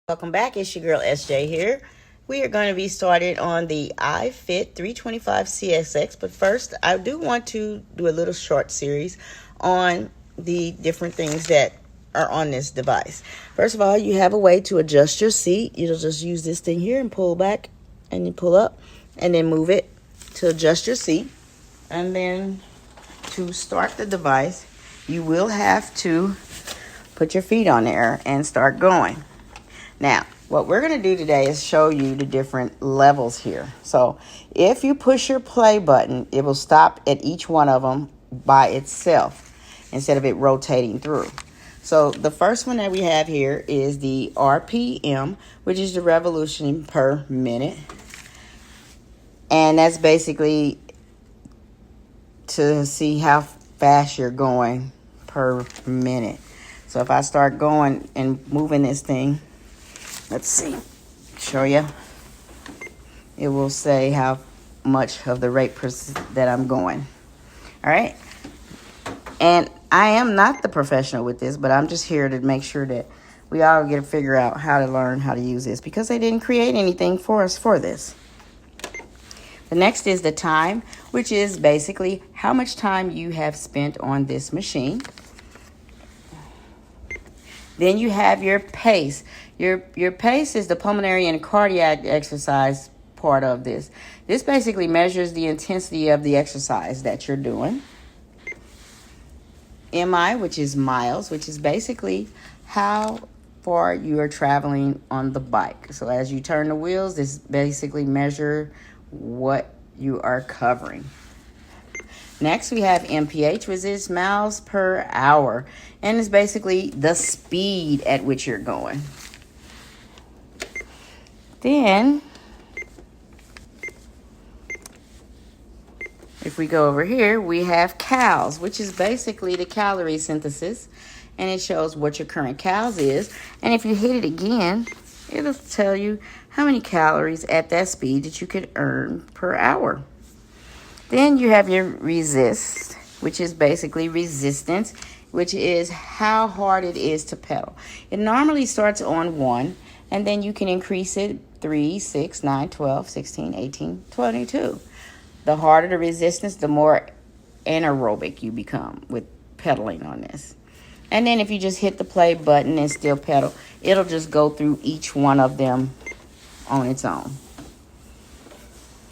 Welcome back. It's your girl SJ here. We are going to be started on the iFIT 325 CSX, but first I do want to do a little short series on the different things that are on this device. First of all, you have a way to adjust your seat. You'll just use this thing here and pull back and you pull up and then move it to adjust your seat. And then to start the device, you will have to put your feet on there and start going. Now, what we're going to do today is show you the different levels here. So if you push your play button, it will stop at each one of them by itself instead of it rotating through. So the first one that we have here is the RPM, which is the revolution per minute. And that's basically to see how fast you're going per minute. So if I start going and moving this thing, let's see, show you. It will say how much of the rate that I'm going. All right. And I am not the professional with this, but I'm just here to make sure that we all get to figure out how to learn how to use this because they didn't create anything for us for this. The next is the time, which is basically how much time you have spent on this machine. Then you have your pace. Your pace is the pulmonary and cardiac exercise part of this. This basically measures the intensity of the exercise that you're doing. MI, which is miles, which is basically how far you are traveling on the bike. So as you turn the wheels, this basically measure what you are covering. Next, we have MPH, which is miles per hour, and it's basically the speed at which you're going. Then, if we go over here, we have cals, which is basically the calorie synthesis, and it shows what your current cals is. And if you hit it again, it'll tell you how many calories at that speed that you could earn per hour. Then you have your resist, which is basically resistance, which is how hard it is to pedal. It normally starts on 1, and then you can increase it 3, 6, 9, 12, 16, 18, 22. The harder the resistance, the more anaerobic you become with pedaling on this. And then if you just hit the play button and still pedal, it'll just go through each one of them on its own.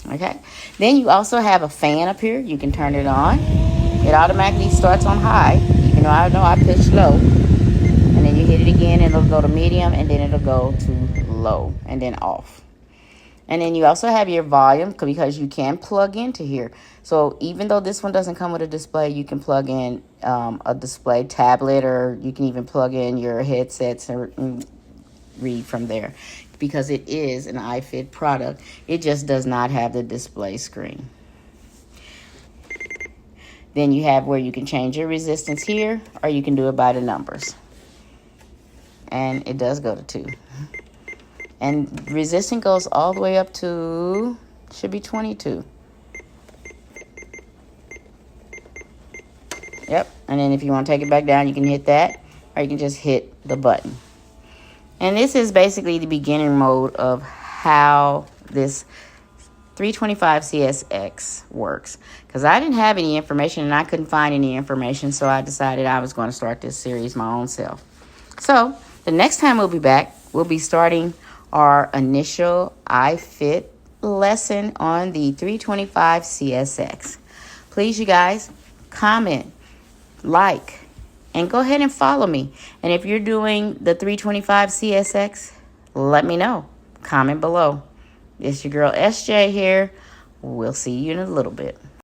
Okay, then you also have a fan up here. You can turn it on. It automatically starts on high, even though I pitch low. And then you hit it again, and it'll go to medium, and then it'll go to low, and then off. And then you also have your volume because you can plug into here. So even though this one doesn't come with a display, you can plug in a display tablet, or you can even plug in your headsets and read from there. Because it is an iFIT product, it just does not have the display screen. Then you have where you can change your resistance here, or you can do it by the numbers. And it does go to 2. And resistance goes all the way up to, should be 22. Yep, and then if you want to take it back down, you can hit that, or you can just hit the button. And this is basically the beginning mode of how this 325 CSX works. Because I didn't have any information and I couldn't find any information, so I decided I was going to start this series my own self. So the next time we'll be back, we'll be starting our initial iFIT lesson on the 325 CSX. Please, you guys, comment, like, and go ahead and follow me. And if you're doing the 325 CSX, let me know. Comment below. It's your girl SJ here. We'll see you in a little bit.